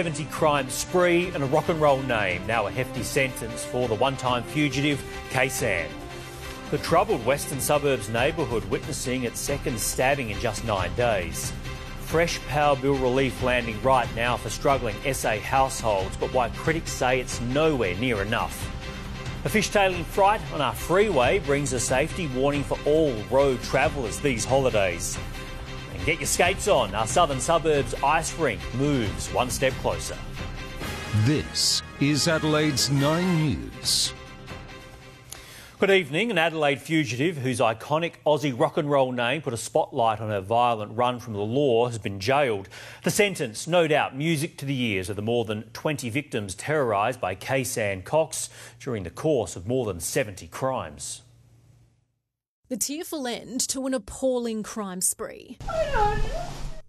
70 crime spree and a rock and roll name. Now a hefty sentence for the one-time fugitive Kaysan. The troubled Western Suburbs neighbourhood witnessing its second stabbing in just 9 days. Fresh power bill relief landing right now for struggling SA households, but why critics say it's nowhere near enough. A fishtailing fright on our freeway brings a safety warning for all road travellers these holidays. And get your skates on. Our southern suburbs ice rink moves one step closer. This is Adelaide's 9 News. Good evening. An Adelaide fugitive whose iconic Aussie rock and roll name put a spotlight on her violent run from the law has been jailed. The sentence, no doubt, music to the ears of the more than 20 victims terrorised by Kaysan Cox during the course of more than 70 crimes. The tearful end to an appalling crime spree.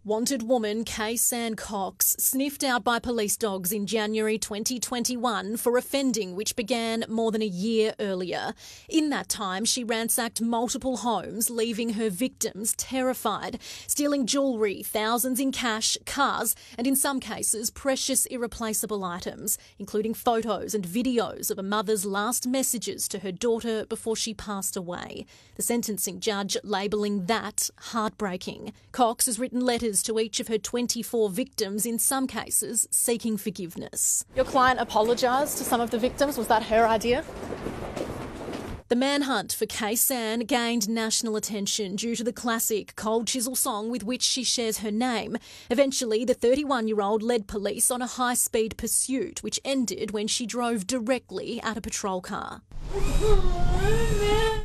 Wanted woman Kaysan Cox sniffed out by police dogs in January 2021 for offending which began more than a year earlier. In that time, she ransacked multiple homes, leaving her victims terrified, stealing jewellery, thousands in cash, cars, and in some cases, precious irreplaceable items, including photos and videos of a mother's last messages to her daughter before she passed away. The sentencing judge labelling that heartbreaking. Cox has written letters to each of her 24 victims, in some cases seeking forgiveness. Your client apologised to some of the victims. Was that her idea? The manhunt for Kaysan gained national attention due to the classic Cold Chisel song with which she shares her name. Eventually, the 31-year-old led police on a high-speed pursuit, which ended when she drove directly at a patrol car.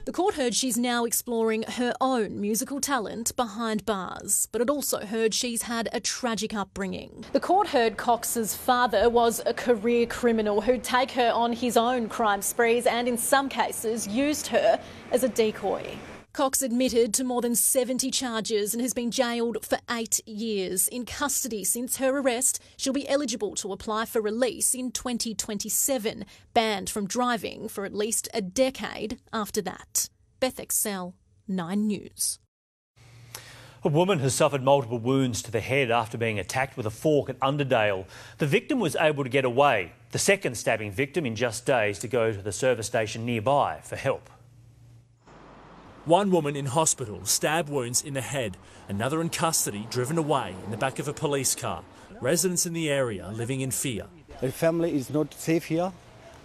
The court heard she's now exploring her own musical talent behind bars, but it also heard she's had a tragic upbringing. The court heard Cox's father was a career criminal who'd take her on his own crime sprees and in some cases used her as a decoy. Cox admitted to more than 70 charges and has been jailed for 8 years. In custody since her arrest, she'll be eligible to apply for release in 2027, banned from driving for at least a decade after that. Beth Excel, 9 News. A woman has suffered multiple wounds to the head after being attacked with a fork at Underdale. The victim was able to get away. The second stabbing victim in just days to go to the service station nearby for help. One woman in hospital, stab wounds in the head. Another in custody, driven away in the back of a police car. Residents in the area living in fear. The family is not safe here.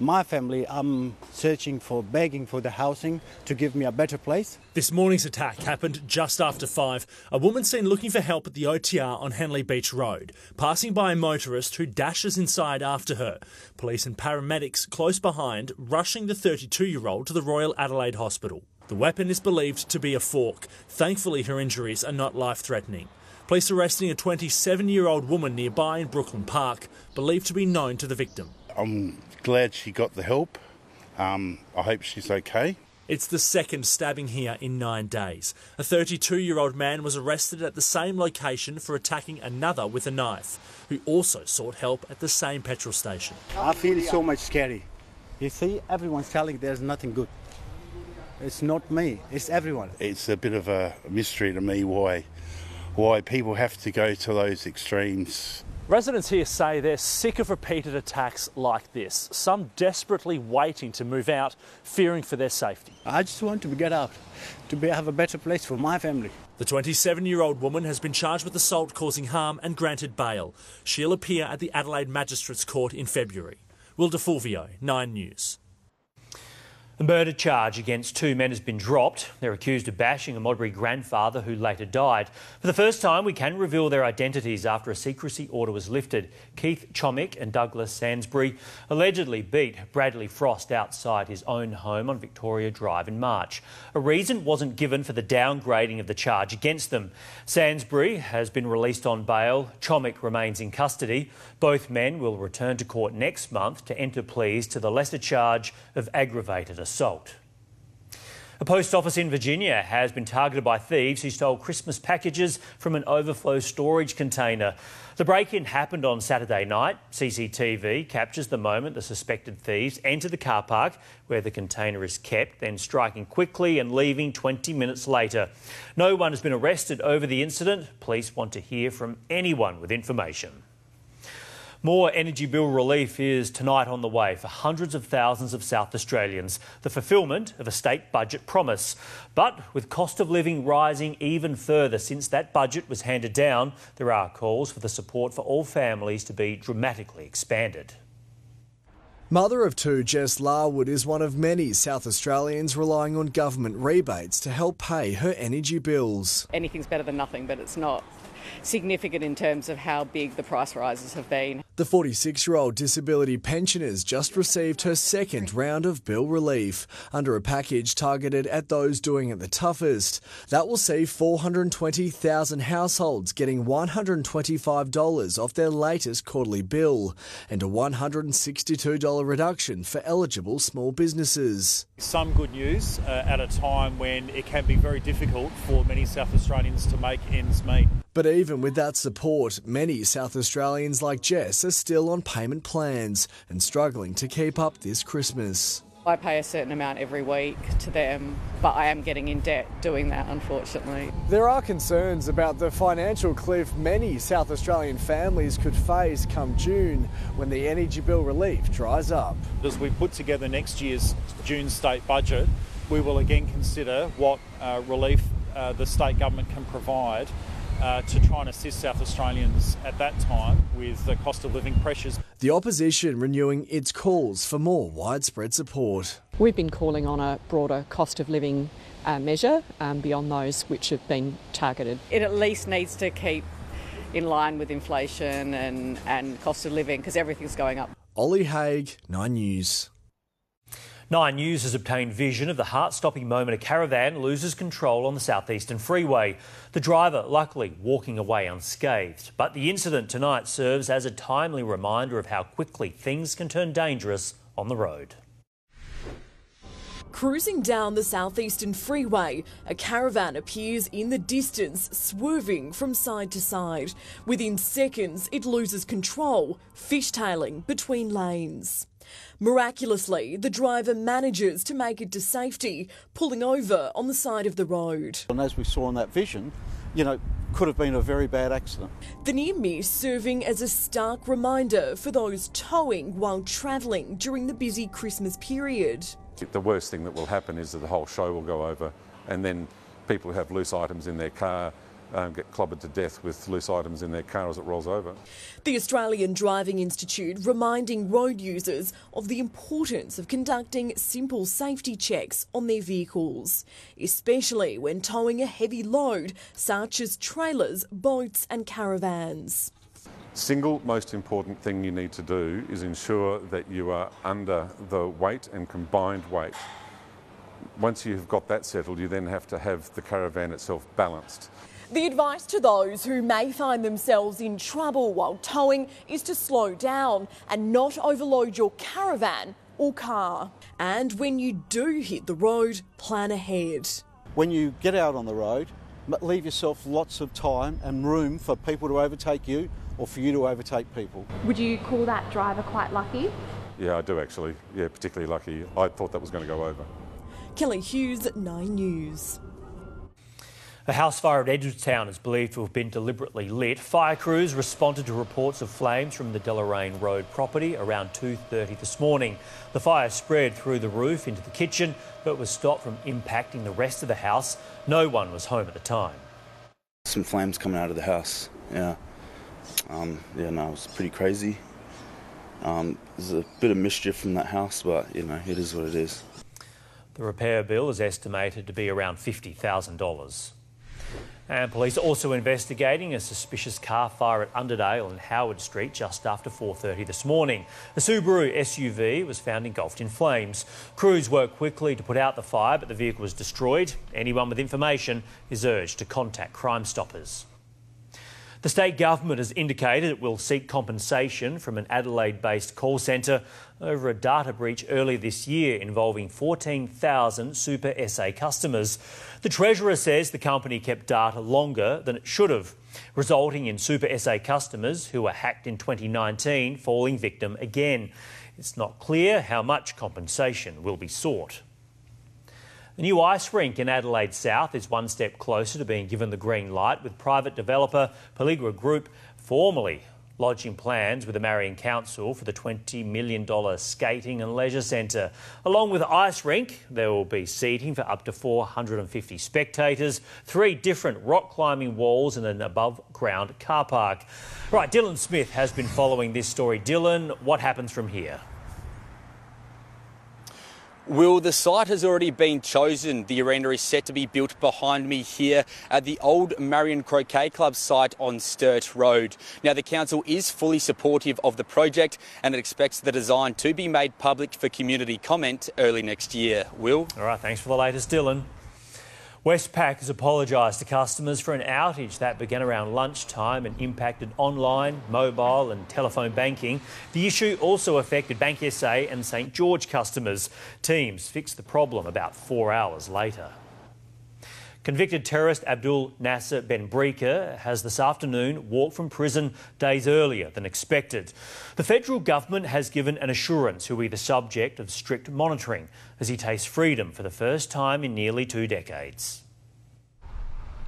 My family, I'm searching for, begging for the housing to give me a better place. This morning's attack happened just after 5. A woman seen looking for help at the OTR on Henley Beach Road, passing by a motorist who dashes inside after her. Police and paramedics close behind, rushing the 32-year-old to the Royal Adelaide Hospital. The weapon is believed to be a fork. Thankfully, her injuries are not life-threatening. Police arresting a 27-year-old woman nearby in Brooklyn Park, believed to be known to the victim. I'm glad she got the help. I hope she's okay. It's the second stabbing here in 9 days. A 32-year-old man was arrested at the same location for attacking another with a knife, who also sought help at the same petrol station. I feel so much scary. You see, everyone's telling there's nothing good. It's not me, it's everyone. It's a bit of a mystery to me why people have to go to those extremes. Residents here say they're sick of repeated attacks like this, some desperately waiting to move out, fearing for their safety. I just want to get out, to have a better place for my family. The 27-year-old woman has been charged with assault causing harm and granted bail. She'll appear at the Adelaide Magistrates Court in February. Will DeFulvio, 9 News. The murder charge against 2 men has been dropped. They're accused of bashing a Modbury grandfather who later died. For the first time, we can reveal their identities after a secrecy order was lifted. Keith Chomick and Douglas Sansbury allegedly beat Bradley Frost outside his own home on Victoria Drive in March. A reason wasn't given for the downgrading of the charge against them. Sansbury has been released on bail. Chomick remains in custody. Both men will return to court next month to enter pleas to the lesser charge of aggravated assault. A post office in Virginia has been targeted by thieves who stole Christmas packages from an overflow storage container. The break-in happened on Saturday night. CCTV captures the moment the suspected thieves enter the car park where the container is kept, then striking quickly and leaving 20 minutes later. No one has been arrested over the incident. Police want to hear from anyone with information. More energy bill relief is tonight on the way for hundreds of thousands of South Australians, the fulfilment of a state budget promise. But with cost of living rising even further since that budget was handed down, there are calls for the support for all families to be dramatically expanded. Mother of two Jess Larwood is one of many South Australians relying on government rebates to help pay her energy bills. Anything's better than nothing, but it's not significant in terms of how big the price rises have been. The 46-year-old disability pensioners just received her second round of bill relief under a package targeted at those doing it the toughest. That will see 420,000 households getting $125 off their latest quarterly bill and a $162 reduction for eligible small businesses. Some good news at a time when it can be very difficult for many South Australians to make ends meet. But even with that support, many South Australians like Jess are still on payment plans and struggling to keep up this Christmas. I pay a certain amount every week to them, but I am getting in debt doing that, unfortunately. There are concerns about the financial cliff many South Australian families could face come June when the energy bill relief dries up. As we put together next year's June state budget, we will again consider what relief the state government can provide to try and assist South Australians at that time with the cost of living pressures. The opposition renewing its calls for more widespread support. We've been calling on a broader cost of living measure beyond those which have been targeted. It at least needs to keep in line with inflation and cost of living because everything's going up. Ollie Haig, 9 News. 9 News has obtained vision of the heart-stopping moment a caravan loses control on the southeastern freeway. The driver luckily walking away unscathed. But the incident tonight serves as a timely reminder of how quickly things can turn dangerous on the road. Cruising down the southeastern freeway, a caravan appears in the distance, swerving from side to side. Within seconds, it loses control, fishtailing between lanes. Miraculously, the driver manages to make it to safety, pulling over on the side of the road. And as we saw in that vision, could have been a very bad accident. The near miss serving as a stark reminder for those towing while travelling during the busy Christmas period. The worst thing that will happen is that the whole show will go over and then people who have loose items in their car get clobbered to death with loose items in their car as it rolls over. The Australian Driving Institute reminding road users of the importance of conducting simple safety checks on their vehicles, especially when towing a heavy load such as trailers, boats and caravans. Single most important thing you need to do is ensure that you are under the weight and combined weight. Once you've got that settled, you then have to have the caravan itself balanced. The advice to those who may find themselves in trouble while towing is to slow down and not overload your caravan or car. And when you do hit the road, plan ahead. When you get out on the road, leave yourself lots of time and room for people to overtake you or for you to overtake people. Would you call that driver quite lucky? Yeah, I do actually. Yeah, particularly lucky. I thought that was going to go over. Kelly Hughes, 9 News. A house fire at Edgeworthstown is believed to have been deliberately lit. Fire crews responded to reports of flames from the Deloraine Road property around 2:30 this morning. The fire spread through the roof into the kitchen, but was stopped from impacting the rest of the house. No one was home at the time. Some flames coming out of the house, yeah. It was pretty crazy. There's a bit of mischief from that house, but, it is what it is. The repair bill is estimated to be around $50,000. And police are also investigating a suspicious car fire at Underdale and Howard Street just after 4:30 this morning. A Subaru SUV was found engulfed in flames. Crews worked quickly to put out the fire, but the vehicle was destroyed. Anyone with information is urged to contact Crime Stoppers. The state government has indicated it will seek compensation from an Adelaide-based call centre over a data breach earlier this year involving 14,000 Super SA customers. The Treasurer says the company kept data longer than it should have, resulting in Super SA customers who were hacked in 2019 falling victim again. It's not clear how much compensation will be sought. A new ice rink in Adelaide South is one step closer to being given the green light, with private developer Peligro Group formally lodging plans with the Marion Council for the $20 million skating and leisure centre. Along with the ice rink, there will be seating for up to 450 spectators, 3 different rock climbing walls and an above-ground car park. Right, Dylan Smith has been following this story. Dylan, what happens from here? Will, the site has already been chosen. The arena is set to be built behind me here at the old Marion Croquet Club site on Sturt Road. Now, the council is fully supportive of the project and it expects the design to be made public for community comment early next year. Will? All right, thanks for the latest, Dylan. Westpac has apologised to customers for an outage that began around lunchtime and impacted online, mobile and telephone banking. The issue also affected Bank SA and St George customers. Teams fixed the problem about 4 hours later. Convicted terrorist Abdul Nasser Ben Brika has this afternoon walked from prison days earlier than expected. The federal government has given an assurance he'll be the subject of strict monitoring as he tastes freedom for the first time in nearly 2 decades.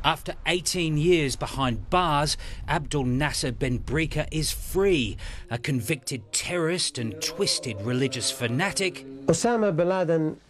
After 18 years behind bars, Abdul Nasser Ben Brika is free. A convicted terrorist and twisted religious fanatic. Osama bin Laden,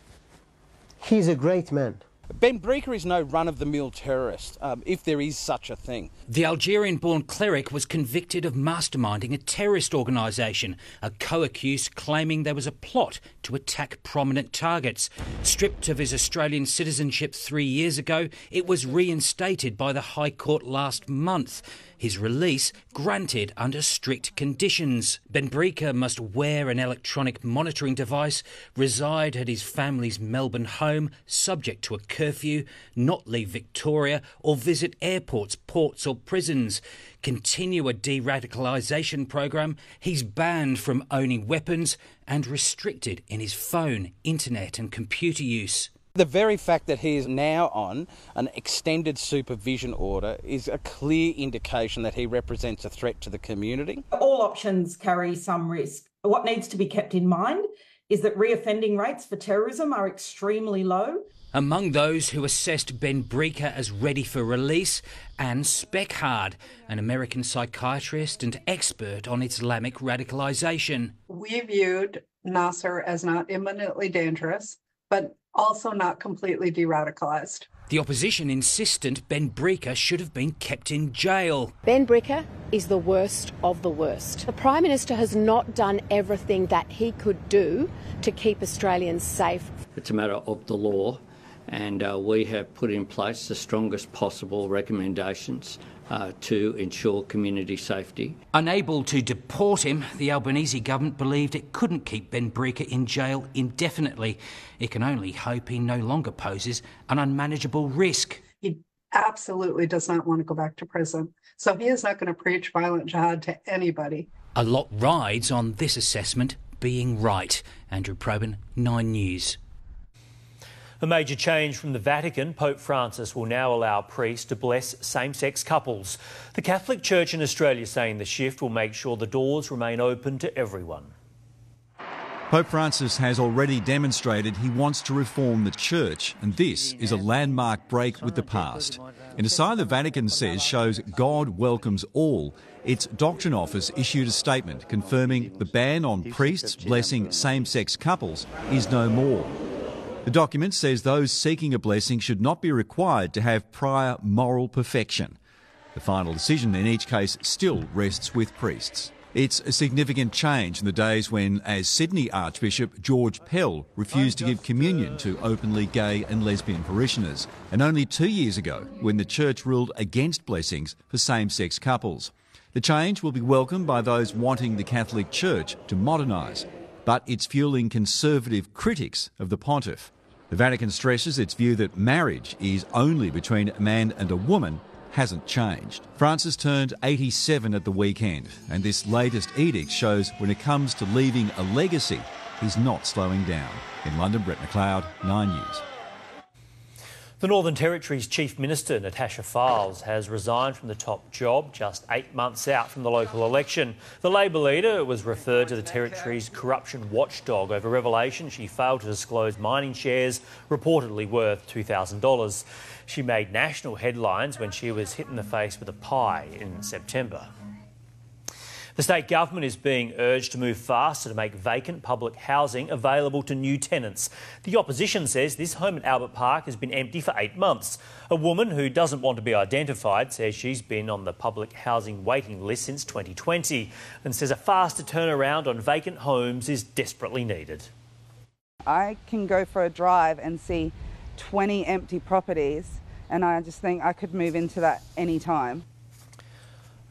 he's a great man. Ben Brika is no run-of-the-mill terrorist, if there is such a thing. The Algerian-born cleric was convicted of masterminding a terrorist organisation, a co-accused claiming there was a plot to attack prominent targets. Stripped of his Australian citizenship 3 years ago, it was reinstated by the High Court last month. His release granted under strict conditions. Ben Brika must wear an electronic monitoring device, reside at his family's Melbourne home, subject to a curfew, not leave Victoria or visit airports, ports or prisons, continue a de-radicalisation program. He's banned from owning weapons and restricted in his phone, internet and computer use. The very fact that he is now on an extended supervision order is a clear indication that he represents a threat to the community. All options carry some risk. What needs to be kept in mind is that reoffending rates for terrorism are extremely low. Among those who assessed Ben Brika as ready for release, Anne Speckhard, an American psychiatrist and expert on Islamic radicalisation. We viewed Nasser as not imminently dangerous, but also not completely de-radicalised. The opposition insistent Ben Brika should have been kept in jail. Ben Brika is the worst of the worst. The Prime Minister has not done everything that he could do to keep Australians safe. It's a matter of the law, and we have put in place the strongest possible recommendations to ensure community safety. Unable to deport him, the Albanese government believed it couldn't keep Ben Brika in jail indefinitely. It can only hope he no longer poses an unmanageable risk. He absolutely does not want to go back to prison, so he is not going to preach violent jihad to anybody. A lot rides on this assessment being right. Andrew Probyn, 9 News. A major change from the Vatican. Pope Francis will now allow priests to bless same-sex couples. The Catholic Church in Australia saying the shift will make sure the doors remain open to everyone. Pope Francis has already demonstrated he wants to reform the Church, and this is a landmark break with the past. In a sign the Vatican says shows God welcomes all, its Doctrine Office issued a statement confirming the ban on priests blessing same-sex couples is no more. The document says those seeking a blessing should not be required to have prior moral perfection. The final decision in each case still rests with priests. It's a significant change in the days when, as Sydney Archbishop George Pell refused to give communion to openly gay and lesbian parishioners, and only 2 years ago when the Church ruled against blessings for same-sex couples. The change will be welcomed by those wanting the Catholic Church to modernise, but it's fuelling conservative critics of the pontiff. The Vatican stresses its view that marriage is only between a man and a woman hasn't changed. Francis turned 87 at the weekend, and this latest edict shows when it comes to leaving a legacy, he's not slowing down. In London, Brett McLeod, 9 News. The Northern Territory's Chief Minister, Natasha Files, has resigned from the top job just 8 months out from the local election. The Labor leader was referred to the Territory's corruption watchdog over revelations she failed to disclose mining shares reportedly worth $2,000. She made national headlines when she was hit in the face with a pie in September. The state government is being urged to move faster to make vacant public housing available to new tenants. The opposition says this home at Albert Park has been empty for 8 months. A woman who doesn't want to be identified says she's been on the public housing waiting list since 2020 and says a faster turnaround on vacant homes is desperately needed. I can go for a drive and see 20 empty properties, and I just think I could move into that any time.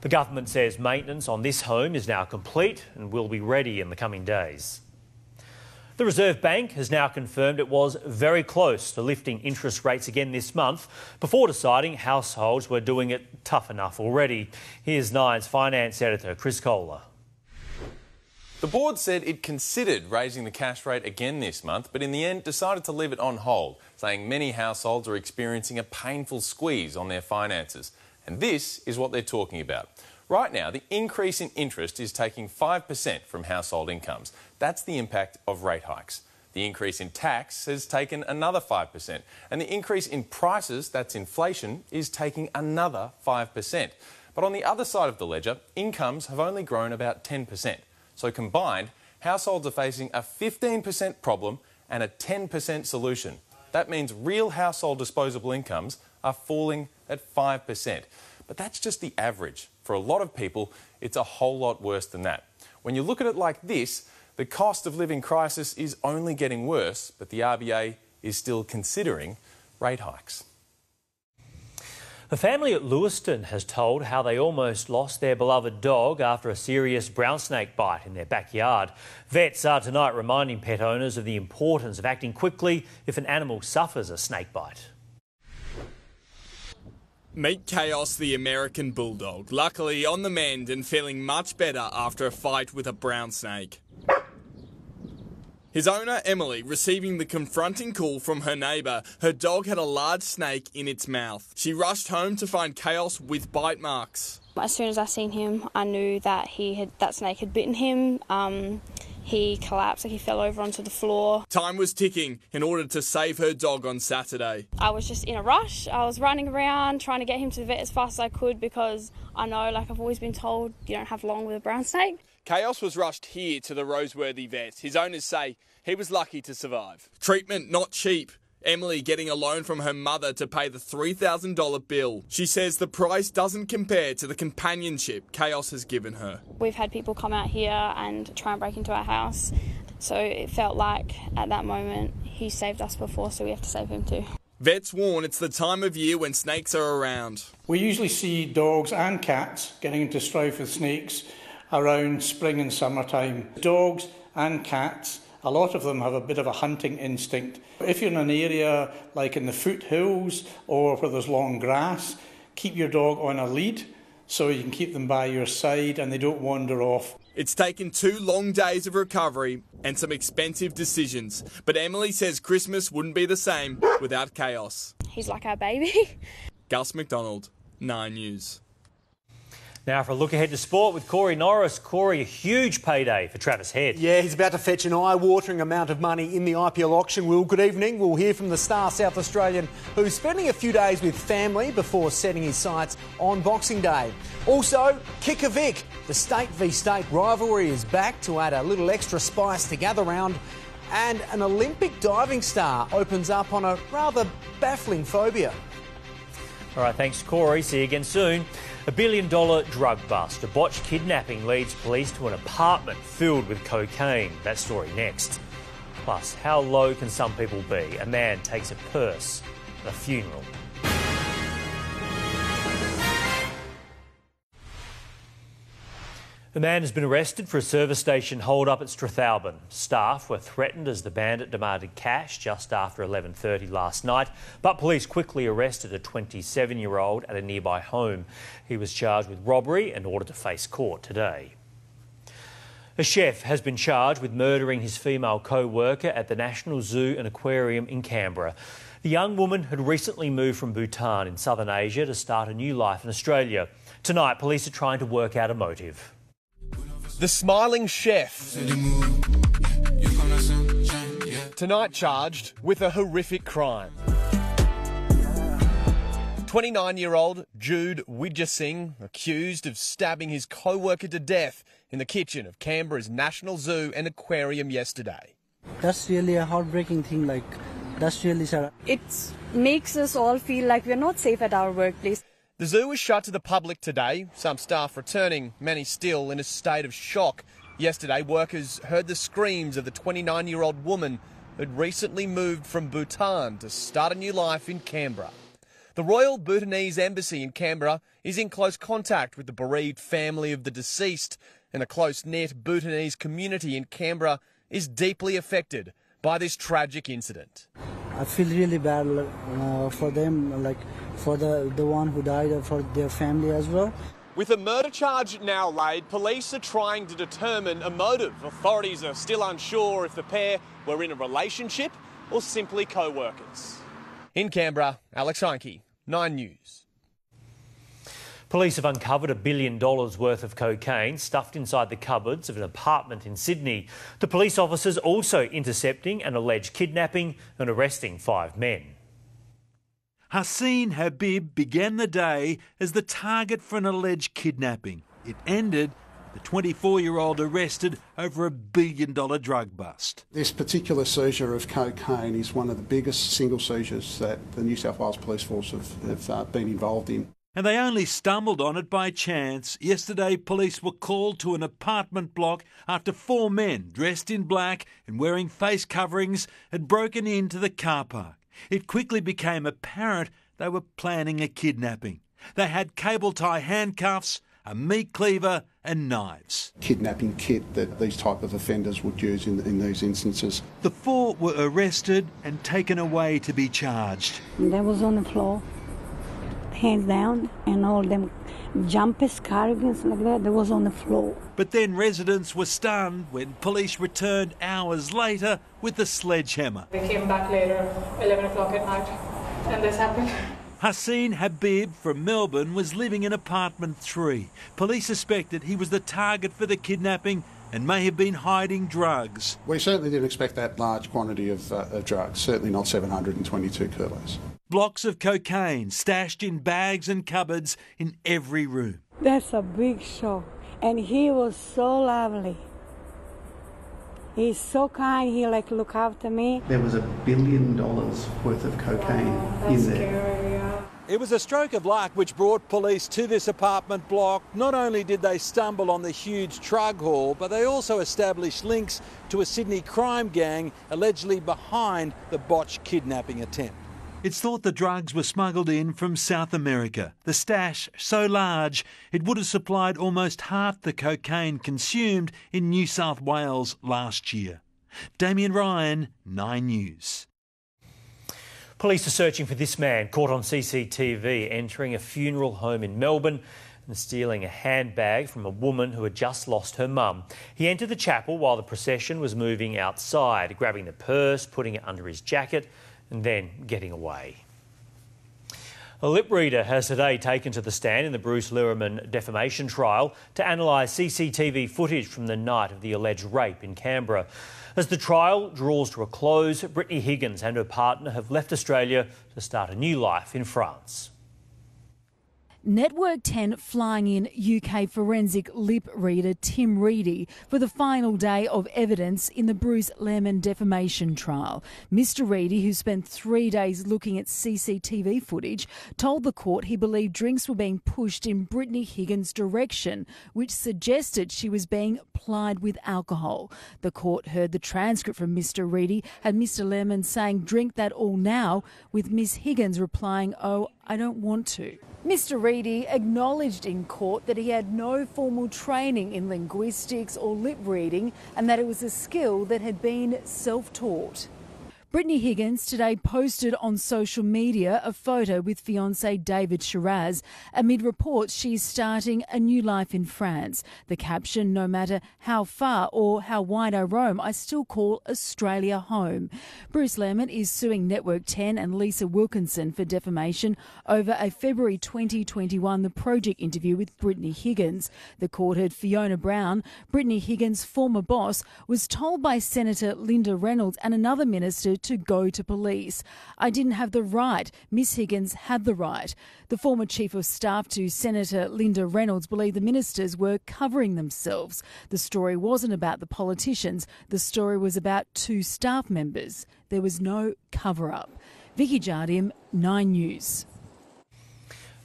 The government says maintenance on this home is now complete and will be ready in the coming days. The Reserve Bank has now confirmed it was very close to lifting interest rates again this month before deciding households were doing it tough enough already. Here's Nine's finance editor, Chris Kohler. The board said it considered raising the cash rate again this month, but in the end decided to leave it on hold, saying many households are experiencing a painful squeeze on their finances. And this is what they're talking about. Right now, the increase in interest is taking 5% from household incomes. That's the impact of rate hikes. The increase in tax has taken another 5%. And the increase in prices, that's inflation, is taking another 5%. But on the other side of the ledger, incomes have only grown about 10%. So combined, households are facing a 15% problem and a 10% solution. That means real household disposable incomes are falling at 5%. But that's just the average. For a lot of people, it's a whole lot worse than that. When you look at it like this, the cost of living crisis is only getting worse, but the RBA is still considering rate hikes. The family at Lewiston has told how they almost lost their beloved dog after a serious brown snake bite in their backyard. Vets are tonight reminding pet owners of the importance of acting quickly if an animal suffers a snake bite. Meet Chaos, the American bulldog, luckily on the mend and feeling much better after a fight with a brown snake. His owner, Emily, receiving the confronting call from her neighbour. Her dog had a large snake in its mouth. She rushed home to find Chaos with bite marks. As soon as I seen him, I knew that that snake had bitten him. He collapsed, he fell over onto the floor. Time was ticking in order to save her dog on Saturday. I was just in a rush. I was running around trying to get him to the vet as fast as I could because I know, like I've always been told, you don't have long with a brown snake. Chaos was rushed here to the Roseworthy vet. His owners say he was lucky to survive. Treatment not cheap. Emily getting a loan from her mother to pay the $3,000 bill. She says the price doesn't compare to the companionship Chaos has given her. We've had people come out here and try and break into our house, so it felt like at that moment he saved us before, so we have to save him too. Vets warn it's the time of year when snakes are around. We usually see dogs and cats getting into strife with snakes around spring and summertime. Dogs and cats, a lot of them have a bit of a hunting instinct. If you're in an area like in the foothills or where there's long grass, keep your dog on a lead so you can keep them by your side and they don't wander off. It's taken 2 long days of recovery and some expensive decisions, but Emily says Christmas wouldn't be the same without Chaos. He's like our baby. Gus McDonald, 9 News. Now for a look ahead to sport with Norris. Corey, a huge payday for Travis Head. Yeah, he's about to fetch an eye-watering amount of money in the IPL auction. Will, good evening. We'll hear from the star South Australian who's spending a few days with family before setting his sights on Boxing Day. Also, Kicker Vic. The state v state rivalry is back to add a little extra spice to gather round. And an Olympic diving star opens up on a rather baffling phobia. All right, thanks, Corey. See you again soon. $1 billion drug bust. A botched kidnapping leads police to an apartment filled with cocaine. That story next. Plus, how low can some people be? A man takes a purse at a funeral. The man has been arrested for a service station hold-up at Strathalbyn. Staff were threatened as the bandit demanded cash just after 11:30 last night, but police quickly arrested a 27-year-old at a nearby home. He was charged with robbery and ordered to face court today. A chef has been charged with murdering his female co-worker at the National Zoo and Aquarium in Canberra. The young woman had recently moved from Bhutan in southern Asia to start a new life in Australia. Tonight, police are trying to work out a motive. The smiling chef. Tonight charged with a horrific crime. 29-year-old Jude Widgersing accused of stabbing his co-worker to death in the kitchen of Canberra's National Zoo and Aquarium yesterday. That's really a heartbreaking thing, that's really sad. It makes us all feel like we're not safe at our workplace. The zoo was shut to the public today, some staff returning, many still in a state of shock. Yesterday, workers heard the screams of the 29-year-old woman who'd recently moved from Bhutan to start a new life in Canberra. The Royal Bhutanese Embassy in Canberra is in close contact with the bereaved family of the deceased, and the close-knit Bhutanese community in Canberra is deeply affected by this tragic incident. I feel really bad for them, for the one who died, for their family as well. With a murder charge now laid, police are trying to determine a motive. Authorities are still unsure if the pair were in a relationship or simply co-workers. In Canberra, Alex Heinke, 9 News. Police have uncovered $1 billion worth of cocaine stuffed inside the cupboards of an apartment in Sydney. The police officers also intercepting an alleged kidnapping and arresting 5 men. Haseen Habib began the day as the target for an alleged kidnapping. It ended the 24-year-old arrested over $1 billion drug bust. This particular seizure of cocaine is one of the biggest single seizures that the New South Wales Police Force have been involved in. And they only stumbled on it by chance. Yesterday, police were called to an apartment block after 4 men dressed in black and wearing face coverings had broken into the car park. It quickly became apparent they were planning a kidnapping. They had cable tie handcuffs, a meat cleaver and knives. Kidnapping kit that these type of offenders would use in these instances. The 4 were arrested and taken away to be charged. They was on the floor, hands down, and all them jumpers, cardigans like that, they was on the floor. But then residents were stunned when police returned hours later with the sledgehammer. They came back later, 11 o'clock at night, and this happened. Haseen Habib from Melbourne was living in apartment 3. Police suspected he was the target for the kidnapping and may have been hiding drugs. We certainly didn't expect that large quantity of drugs, certainly not 722 kilos. Blocks of cocaine stashed in bags and cupboards in every room. That's a big shock. And he was so lovely. He's so kind, he look after me. There was $1 billion worth of cocaine in there. Scary, yeah. It was a stroke of luck which brought police to this apartment block. Not only did they stumble on the huge drug haul, but they also established links to a Sydney crime gang allegedly behind the botched kidnapping attempt. It's thought the drugs were smuggled in from South America. The stash so large it would have supplied almost half the cocaine consumed in New South Wales last year. Damien Ryan, 9 News. Police are searching for this man caught on CCTV entering a funeral home in Melbourne and stealing a handbag from a woman who had just lost her mum. He entered the chapel while the procession was moving outside, grabbing the purse, putting it under his jacket and then getting away. A lip reader has today taken to the stand in the Bruce Lirriman defamation trial to analyse CCTV footage from the night of the alleged rape in Canberra. As the trial draws to a close, Brittany Higgins and her partner have left Australia to start a new life in France. Network 10 flying in UK forensic lip reader Tim Reedy for the final day of evidence in the Bruce Lirriman defamation trial. Mr Reedy, who spent 3 days looking at CCTV footage, told the court he believed drinks were being pushed in Brittany Higgins' direction, which suggested she was being plied with alcohol. The court heard the transcript from Mr Reedy and Mr Lirriman saying, "Drink that all now," with Miss Higgins replying, "Oh, I don't want to." Mr Reedy acknowledged in court that he had no formal training in linguistics or lip reading and that it was a skill that had been self-taught. Brittany Higgins today posted on social media a photo with fiancé David Shiraz amid reports she is starting a new life in France. The caption, "No matter how far or how wide I roam, I still call Australia home." Bruce Lirriman is suing Network 10 and Lisa Wilkinson for defamation over a February 2021 The Project interview with Brittany Higgins. The court heard Fiona Brown, Brittany Higgins' former boss, was told by Senator Linda Reynolds and another minister to go to police. I didn't have the right. Miss Higgins had the right. The former Chief of Staff to Senator Linda Reynolds believed the ministers were covering themselves. The story wasn't about the politicians. The story was about 2 staff members. There was no cover-up. Vicky Jardim, 9 News.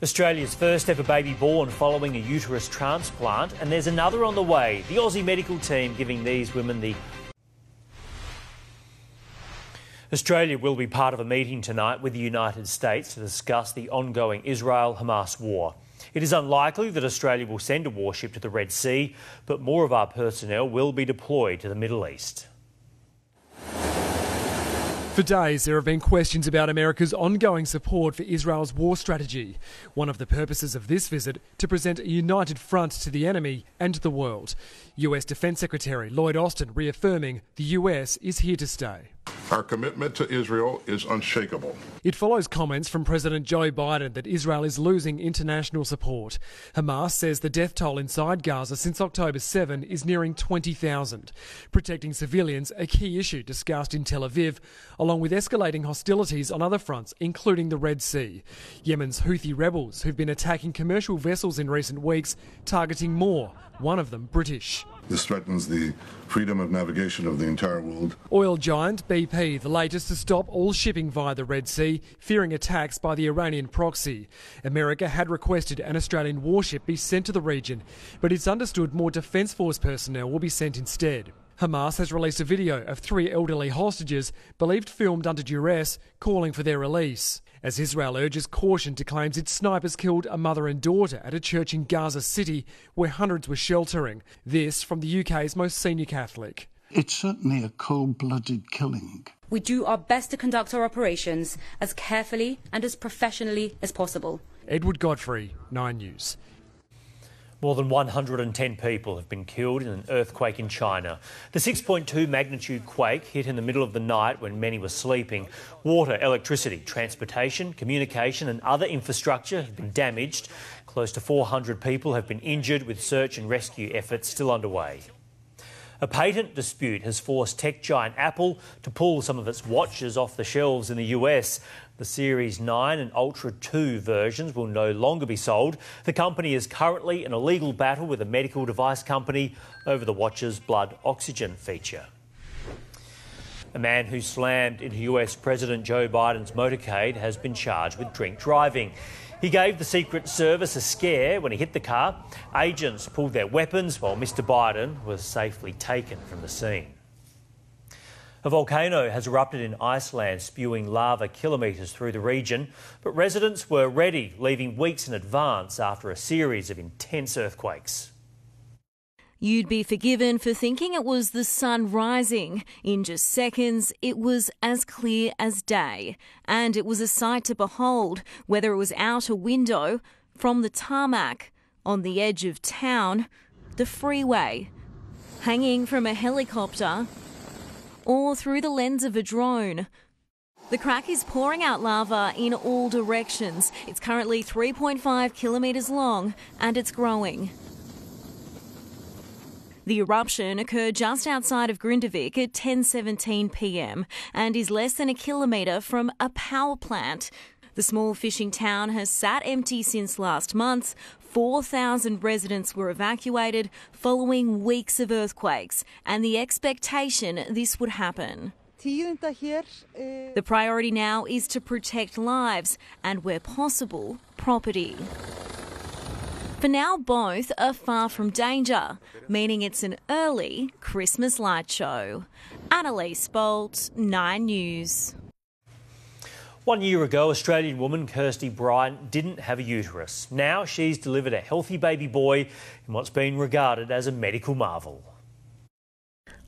Australia's first ever baby born following a uterus transplant, and there's another on the way. The Aussie medical team giving these women the... Australia will be part of a meeting tonight with the United States to discuss the ongoing Israel-Hamas war. It is unlikely that Australia will send a warship to the Red Sea, but more of our personnel will be deployed to the Middle East. For days, there have been questions about America's ongoing support for Israel's war strategy. One of the purposes of this visit, to present a united front to the enemy and the world. US Defence Secretary Lloyd Austin reaffirming the US is here to stay. Our commitment to Israel is unshakable. It follows comments from President Joe Biden that Israel is losing international support. Hamas says the death toll inside Gaza since October 7 is nearing 20,000. Protecting civilians, a key issue discussed in Tel Aviv, along with escalating hostilities on other fronts, including the Red Sea. Yemen's Houthi rebels, who've been attacking commercial vessels in recent weeks, targeting more, one of them British. This threatens the freedom of navigation of the entire world. Oil giant BP, the latest to stop all shipping via the Red Sea, fearing attacks by the Iranian proxy. America had requested an Australian warship be sent to the region, but it's understood more Defence Force personnel will be sent instead. Hamas has released a video of 3 elderly hostages, believed filmed under duress, calling for their release. As Israel urges caution to claims its snipers killed a mother and daughter at a church in Gaza City where hundreds were sheltering. This from the UK's most senior Catholic. It's certainly a cold-blooded killing. We do our best to conduct our operations as carefully and as professionally as possible. Edward Godfrey, 9 News. More than 110 people have been killed in an earthquake in China. The 6.2 magnitude quake hit in the middle of the night when many were sleeping. Water, electricity, transportation, communication and other infrastructure have been damaged. Close to 400 people have been injured, with search and rescue efforts still underway. A patent dispute has forced tech giant Apple to pull some of its watches off the shelves in the US. The Series 9 and Ultra 2 versions will no longer be sold. The company is currently in a legal battle with a medical device company over the watch's blood oxygen feature. A man who slammed into US President Joe Biden's motorcade has been charged with drink driving. He gave the Secret Service a scare when he hit the car. Agents pulled their weapons while Mr Biden was safely taken from the scene. A volcano has erupted in Iceland, spewing lava kilometres through the region, but residents were ready, leaving weeks in advance after a series of intense earthquakes. You'd be forgiven for thinking it was the sun rising. In just seconds, it was as clear as day. And it was a sight to behold, whether it was out a window, from the tarmac, on the edge of town, the freeway, hanging from a helicopter, or through the lens of a drone. The crack is pouring out lava in all directions. It's currently 3.5 kilometres long and it's growing. The eruption occurred just outside of Grindavik at 10:17 p.m. and is less than a kilometre from a power plant. The small fishing town has sat empty since last month. 4,000 residents were evacuated following weeks of earthquakes and the expectation this would happen. The priority now is to protect lives and, where possible, property. For now, both are far from danger, meaning it's an early Christmas light show. Adelaide Spolt, 9 News. 1 year ago, Australian woman Kirsty Bryant didn't have a uterus. Now she's delivered a healthy baby boy in what's been regarded as a medical marvel.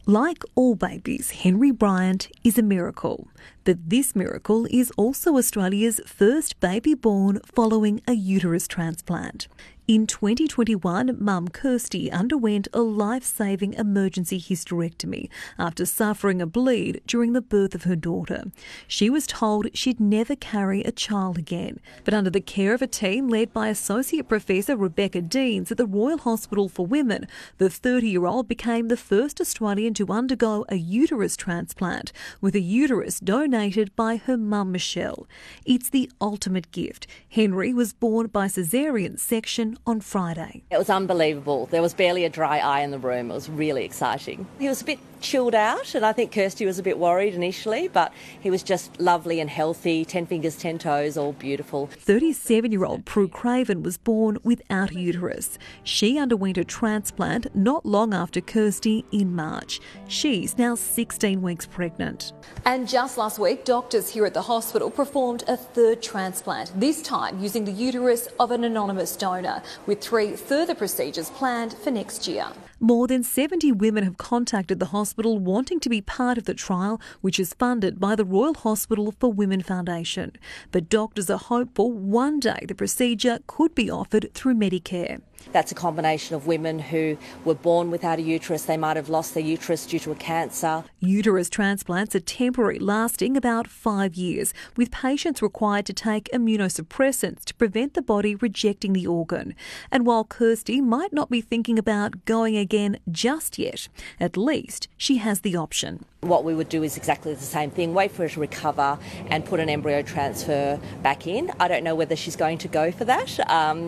Like all babies, Henry Bryant is a miracle. But this miracle is also Australia's first baby born following a uterus transplant. In 2021, mum Kirsty underwent a life-saving emergency hysterectomy after suffering a bleed during the birth of her daughter. She was told she'd never carry a child again, but under the care of a team led by Associate Professor Rebecca Deans at the Royal Hospital for Women, the 30-year-old became the first Australian to undergo a uterus transplant, with a uterus donated by her mum Michelle. It's the ultimate gift. Henry was born by caesarean section on Friday. It was unbelievable. There was barely a dry eye in the room. It was really exciting. He was a bit chilled out, and I think Kirsty was a bit worried initially, but he was just lovely and healthy, 10 fingers, 10 toes, all beautiful. 37-year-old Prue Craven was born without a uterus. She underwent a transplant not long after Kirsty in March. She's now 16 weeks pregnant. And just last week, doctors here at the hospital performed a third transplant, this time using the uterus of an anonymous donor, with 3 further procedures planned for next year. More than 70 women have contacted the hospital wanting to be part of the trial, which is funded by the Royal Hospital for Women Foundation. But doctors are hopeful one day the procedure could be offered through Medicare. That's a combination of women who were born without a uterus. They might have lost their uterus due to a cancer. Uterus transplants are temporary, lasting about 5 years, with patients required to take immunosuppressants to prevent the body rejecting the organ. And while Kirsty might not be thinking about going again just yet, at least she has the option. What we would do is exactly the same thing, wait for her to recover and put an embryo transfer back in. I don't know whether she's going to go for that.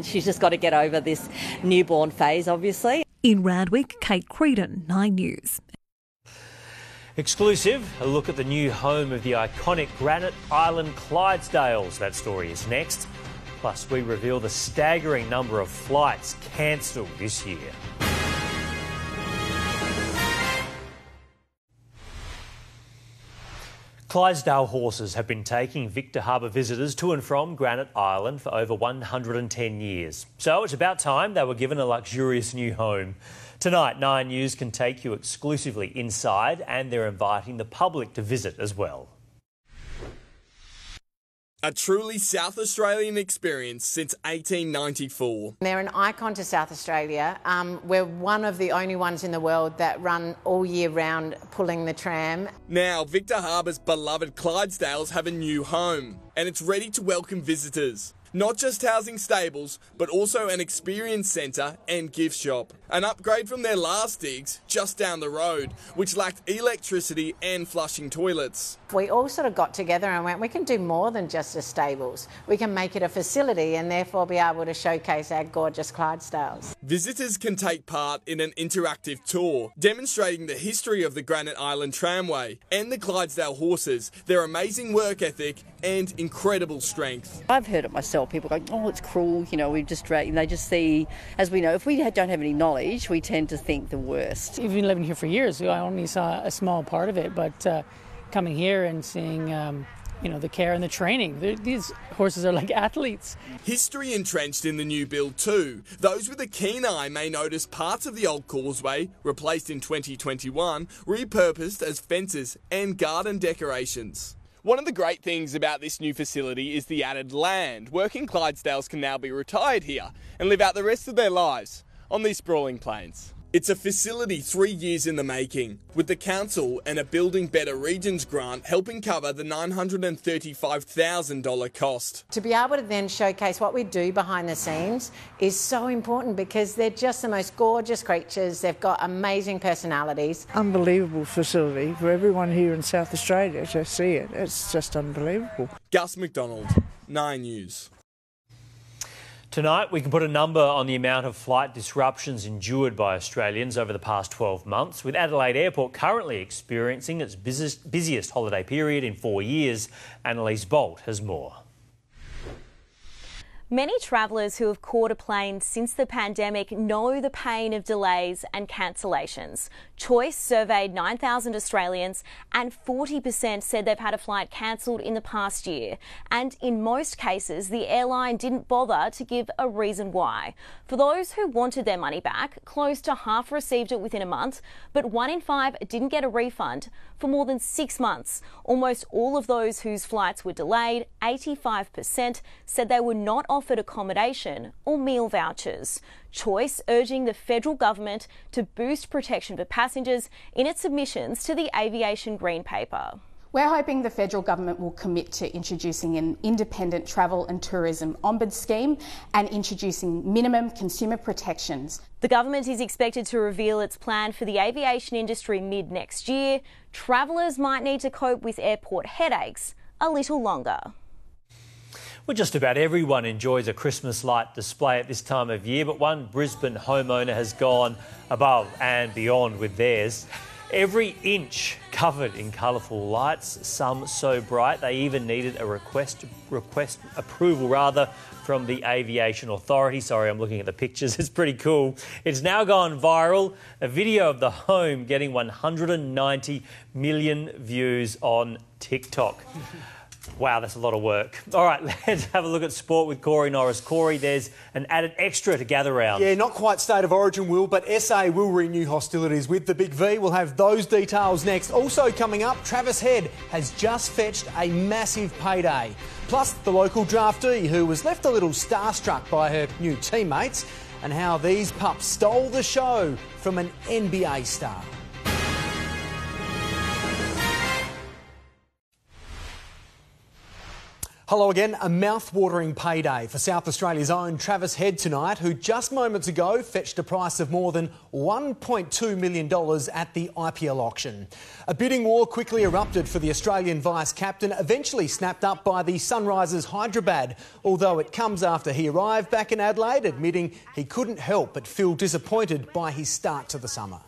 She's just got to get over this newborn phase, obviously. In Randwick, Kate Creedon, 9 News. Exclusive, a look at the new home of the iconic Granite Island Clydesdales. That story is next. Plus, we reveal the staggering number of flights cancelled this year. Clydesdale horses have been taking Victor Harbour visitors to and from Granite Island for over 110 years. So it's about time they were given a luxurious new home. Tonight, 9 News can take you exclusively inside, and they're inviting the public to visit as well. A truly South Australian experience since 1894. They're an icon to South Australia. We're one of the only ones in the world that run all year round pulling the tram. Now, Victor Harbour's beloved Clydesdales have a new home, and it's ready to welcome visitors. Not just housing stables, but also an experience centre and gift shop. An upgrade from their last digs just down the road, which lacked electricity and flushing toilets. We all sort of got together and went, we can do more than just a stables. We can make it a facility and therefore be able to showcase our gorgeous Clydesdales. Visitors can take part in an interactive tour, demonstrating the history of the Granite Island Tramway and the Clydesdale horses, their amazing work ethic and incredible strength. I've heard it myself. People go, oh, it's cruel, you know, we just drag. They just see, as we know, if we don't have any knowledge, we tend to think the worst. We've been living here for years. I only saw a small part of it, but coming here and seeing, you know, the care and the training. These horses are like athletes. History entrenched in the new build too. Those with a keen eye may notice parts of the old causeway, replaced in 2021, repurposed as fences and garden decorations. One of the great things about this new facility is the added land. Working Clydesdales can now be retired here and live out the rest of their lives on these sprawling plains. It's a facility 3 years in the making, with the council and a Building Better Regions grant helping cover the $935,000 cost. To be able to then showcase what we do behind the scenes is so important because they're just the most gorgeous creatures. They've got amazing personalities. Unbelievable facility for everyone here in South Australia to see it. It's just unbelievable. Gus McDonald, 9 News. Tonight, we can put a number on the amount of flight disruptions endured by Australians over the past 12 months, with Adelaide Airport currently experiencing its busiest holiday period in 4 years. Annalise Bolt has more. Many travellers who have caught a plane since the pandemic know the pain of delays and cancellations. Choice surveyed 9,000 Australians and 40% said they've had a flight cancelled in the past year. And in most cases, the airline didn't bother to give a reason why. For those who wanted their money back, close to half received it within a month, but 1 in 5 didn't get a refund for more than 6 months. Almost all of those whose flights were delayed, 85%, said they were not offered offered accommodation or meal vouchers. Choice urging the federal government to boost protection for passengers in its submissions to the Aviation Green Paper. We're hoping the federal government will commit to introducing an independent travel and tourism ombuds scheme and introducing minimum consumer protections. The government is expected to reveal its plan for the aviation industry mid-next year. Travellers might need to cope with airport headaches a little longer. Well, just about everyone enjoys a Christmas light display at this time of year, but one Brisbane homeowner has gone above and beyond with theirs. Every inch covered in colourful lights, some so bright they even needed a request approval from the Aviation Authority. Sorry, I'm looking at the pictures. It's pretty cool. It's now gone viral. A video of the home getting 190 million views on TikTok. Wow, that's a lot of work. All right, let's have a look at sport with Norris. Corey, there's an added extra to gather round. Yeah, not quite State of Origin, Will, but SA will renew hostilities with the Big V. We'll have those details next. Also coming up, Travis Head has just fetched a massive payday. Plus, the local draftee who was left a little starstruck by her new teammates and how these pups stole the show from an NBA star. Hello again. A mouth-watering payday for South Australia's own Travis Head tonight, who just moments ago fetched a price of more than $1.2 million at the IPL auction. A bidding war quickly erupted for the Australian vice-captain, eventually snapped up by the Sunrisers Hyderabad, although it comes after he arrived back in Adelaide, admitting he couldn't help but feel disappointed by his start to the summer.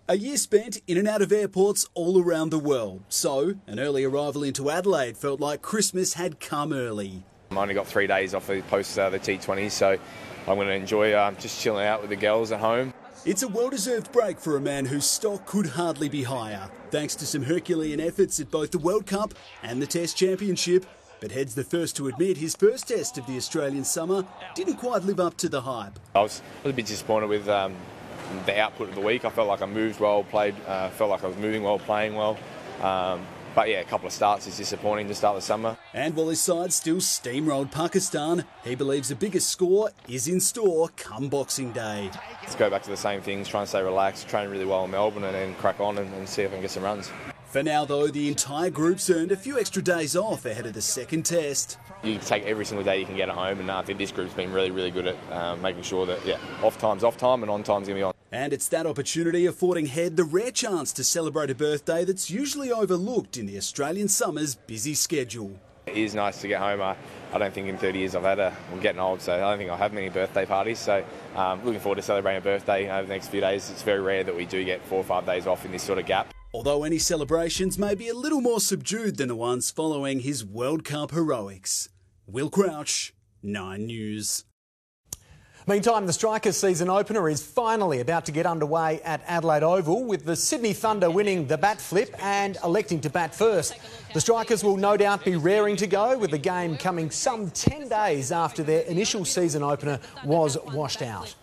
A year spent in and out of airports all around the world. So, an early arrival into Adelaide felt like Christmas had come early. I only got 3 days off the post the T20, so I'm going to enjoy just chilling out with the girls at home. It's a well-deserved break for a man whose stock could hardly be higher, thanks to some Herculean efforts at both the World Cup and the Test Championship. But Head's the first to admit his first test of the Australian summer didn't quite live up to the hype. I was a bit disappointed with the output of the week. I felt like I moved well, felt like I was moving well, playing well. But yeah, a couple of starts is disappointing to start the summer. And while his side still steamrolled Pakistan, he believes the biggest score is in store come Boxing Day. Let's go back to the same things, try and stay relaxed, train really well in Melbourne and then crack on and see if I can get some runs. For now, though, the entire group's earned a few extra days off ahead of the second test. You can take every single day you can get at home, and I think this group's been really, really good at making sure that, off time's off time and on time's going to be on. And it's that opportunity affording Head the rare chance to celebrate a birthday that's usually overlooked in the Australian summer's busy schedule. It is nice to get home. I don't think in 30 years I'm getting old, so I don't think I'll have many birthday parties. So looking forward to celebrating a birthday over the next few days. It's very rare that we do get 4 or 5 days off in this sort of gap. Although any celebrations may be a little more subdued than the ones following his World Cup heroics. Will Crouch, 9 News. Meantime, the Strikers' season opener is finally about to get underway at Adelaide Oval, with the Sydney Thunder winning the bat flip and electing to bat first. The Strikers will no doubt be raring to go, with the game coming some 10 days after their initial season opener was washed out.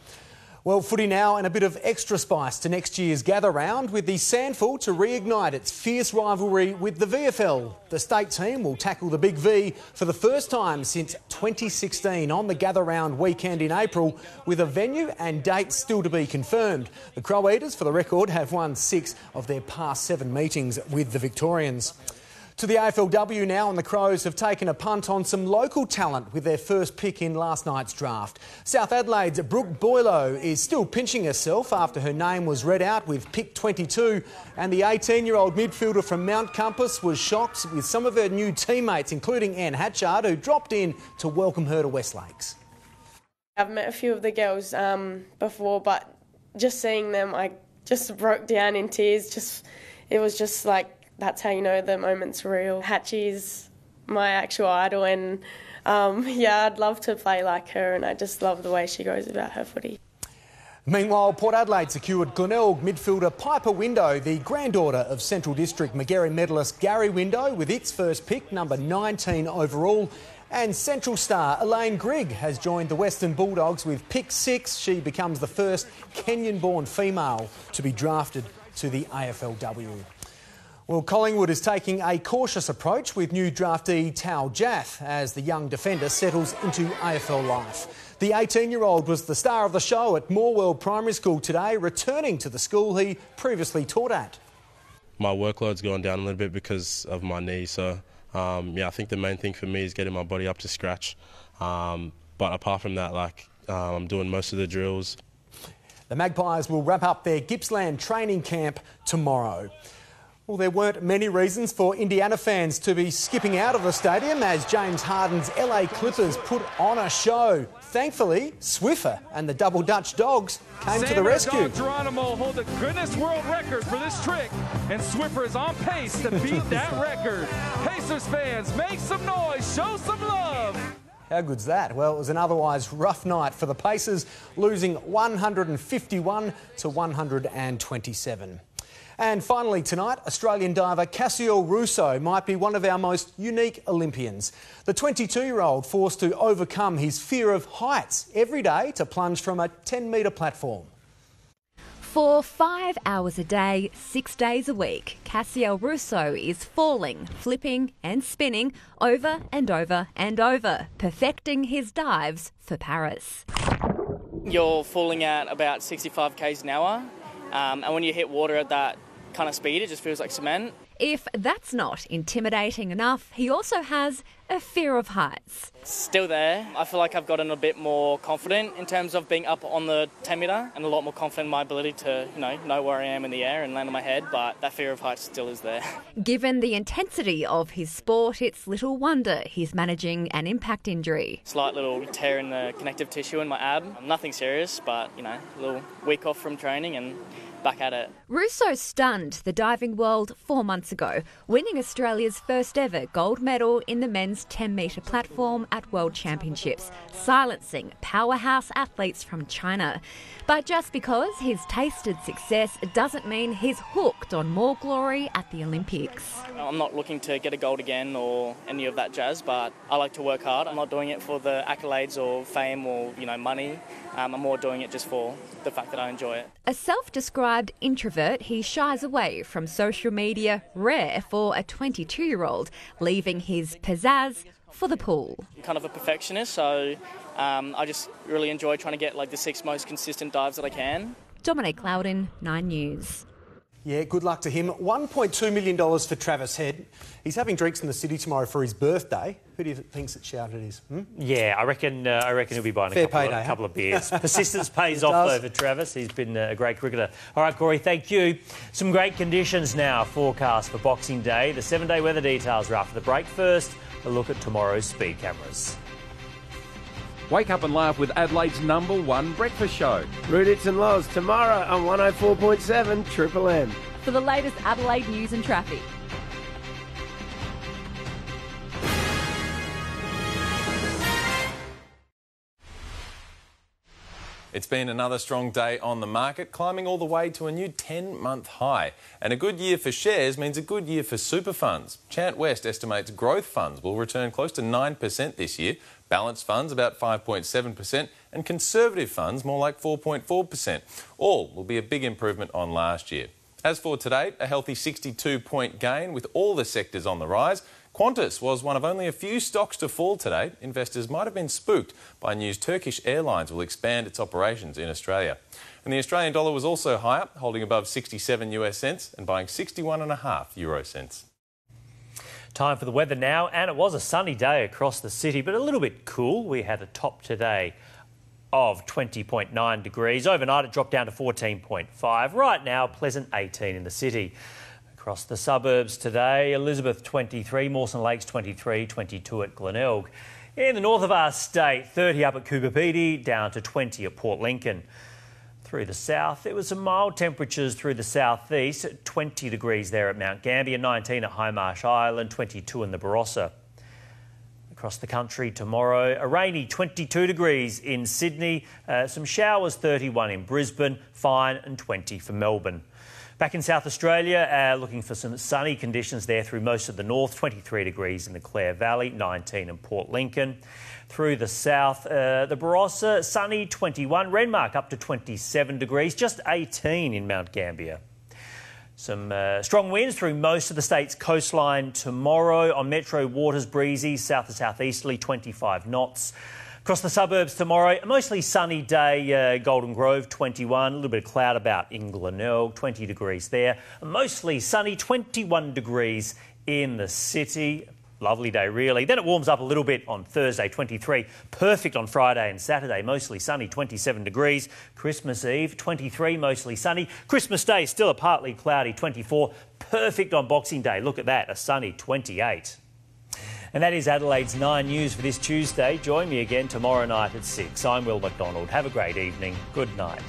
Well, footy now, and a bit of extra spice to next year's gather round, with the Sandful to reignite its fierce rivalry with the VFL. The state team will tackle the Big V for the first time since 2016 on the gather round weekend in April, with a venue and date still to be confirmed. The Crow Eaters, for the record, have won 6 of their past 7 meetings with the Victorians. To the AFLW now, and the Crows have taken a punt on some local talent with their first pick in last night's draft. South Adelaide's Brooke Boylo is still pinching herself after her name was read out with pick 22, and the 18-year-old midfielder from Mount Compass was shocked with some of her new teammates, including Anne Hatchard, who dropped in to welcome her to Westlakes. I've met a few of the girls before, but just seeing them, I just broke down in tears. It was just like, that's how you know the moment's real. Hatchie's my actual idol, and I'd love to play like her, and I just love the way she goes about her footy. Meanwhile, Port Adelaide secured Glenelg midfielder Piper Window, the granddaughter of Central District Magarey medalist Gary Window, with its first pick, number 19 overall. And Central star Elaine Grigg has joined the Western Bulldogs with pick 6. She becomes the first Kenyan-born female to be drafted to the AFLW. Well, Collingwood is taking a cautious approach with new draftee Tal Jath as the young defender settles into AFL life. The 18-year-old was the star of the show at Morwell Primary School today, returning to the school he previously taught at. My workload's gone down a little bit because of my knee, so I think the main thing for me is getting my body up to scratch. But apart from that, I'm doing most of the drills. The Magpies will wrap up their Gippsland training camp tomorrow. Well, there weren't many reasons for Indiana fans to be skipping out of the stadium as James Harden's LA Clippers put on a show. Thankfully, Swiffer and the Double Dutch Dogs came to the rescue. Dog Geronimo hold the Guinness World Record for this trick, and Swiffer is on pace to beat that record. Pacers fans, make some noise, show some love. How good's that? Well, it was an otherwise rough night for the Pacers, losing 151 to 127. And finally tonight, Australian diver Cassiel Russo might be one of our most unique Olympians. The 22-year-old forced to overcome his fear of heights every day to plunge from a 10-metre platform. For 5 hours a day, 6 days a week, Cassiel Russo is falling, flipping and spinning over and over and over, perfecting his dives for Paris. You're falling at about 65 k's an hour, and when you hit water at that kind of speed, it just feels like cement. If that's not intimidating enough, he also has a fear of heights. Still there. I feel like I've gotten a bit more confident in terms of being up on the 10 metre and a lot more confident in my ability to, know where I am in the air and land on my head, but that fear of heights still is there. Given the intensity of his sport, it's little wonder he's managing an impact injury. Slight little tear in the connective tissue in my ab. Nothing serious, but, a little week off from training and back at it. Russo stunned the diving world 4 months ago, winning Australia's first ever gold medal in the men's 10-metre platform at World Championships, silencing powerhouse athletes from China. But just because he's tasted success doesn't mean he's hooked on more glory at the Olympics. I'm not looking to get a gold again or any of that jazz, but I like to work hard. I'm not doing it for the accolades or fame or, money. I'm more doing it just for the fact that I enjoy it. A self-described introvert, he shies away from social media, rare for a 22-year-old, leaving his pizzazz for the pool. I'm kind of a perfectionist, so I just really enjoy trying to get the 6 most consistent dives that I can. Dominique Loudon, 9 News. Yeah, good luck to him. $1.2 million for Travis Head. He's having drinks in the city tomorrow for his birthday. Who do you think it's shouted it is? Yeah, I reckon he'll be buying a couple of beers. Persistence pays off, though, for Travis. He's been a great cricketer. All right, Corey, thank you. Some great conditions now forecast for Boxing Day. The 7-day weather details are after the break. First, a look at tomorrow's speed cameras. Wake up and laugh with Adelaide's #1 breakfast show. Rudits and Loz tomorrow on 104.7 Triple M. For the latest Adelaide news and traffic. It's been another strong day on the market, climbing all the way to a new 10-month high. And a good year for shares means a good year for super funds. Chant West estimates growth funds will return close to 9% this year, balanced funds about 5.7%, and conservative funds more like 4.4%. All will be a big improvement on last year. As for today, a healthy 62-point gain with all the sectors on the rise. Qantas was one of only a few stocks to fall today. Investors might have been spooked by news Turkish Airlines will expand its operations in Australia. And the Australian dollar was also higher, holding above 67 US cents and buying 61.5 euro cents. Time for the weather now, and it was a sunny day across the city, but a little bit cool. We had a top today of 20.9 degrees. Overnight it dropped down to 14.5. Right now, pleasant 18 in the city. Across the suburbs today, Elizabeth 23, Mawson Lakes 23, 22 at Glenelg. In the north of our state, 30 up at Coober Pedy, down to 20 at Port Lincoln. Through the south, there were some mild temperatures through the southeast, 20 degrees there at Mount Gambier, 19 at High Marsh Island, 22 in the Barossa. Across the country tomorrow, a rainy 22 degrees in Sydney, some showers 31 in Brisbane, fine and 20 for Melbourne. Back in South Australia, looking for some sunny conditions there through most of the north, 23 degrees in the Clare Valley, 19 in Port Lincoln. Through the south, the Barossa, sunny 21, Renmark up to 27 degrees, just 18 in Mount Gambier. Some strong winds through most of the state's coastline tomorrow. On metro waters, breezy, south to southeasterly, 25 knots. Across the suburbs tomorrow, a mostly sunny day, Golden Grove, 21. A little bit of cloud about in Glenelg, 20 degrees there. Mostly sunny, 21 degrees in the city. Lovely day, really. Then it warms up a little bit on Thursday, 23. Perfect on Friday and Saturday, mostly sunny, 27 degrees. Christmas Eve, 23, mostly sunny. Christmas Day, still a partly cloudy, 24. Perfect on Boxing Day. Look at that, a sunny 28. And that is Adelaide's 9 News for this Tuesday. Join me again tomorrow night at 6. I'm Will McDonald. Have a great evening. Good night.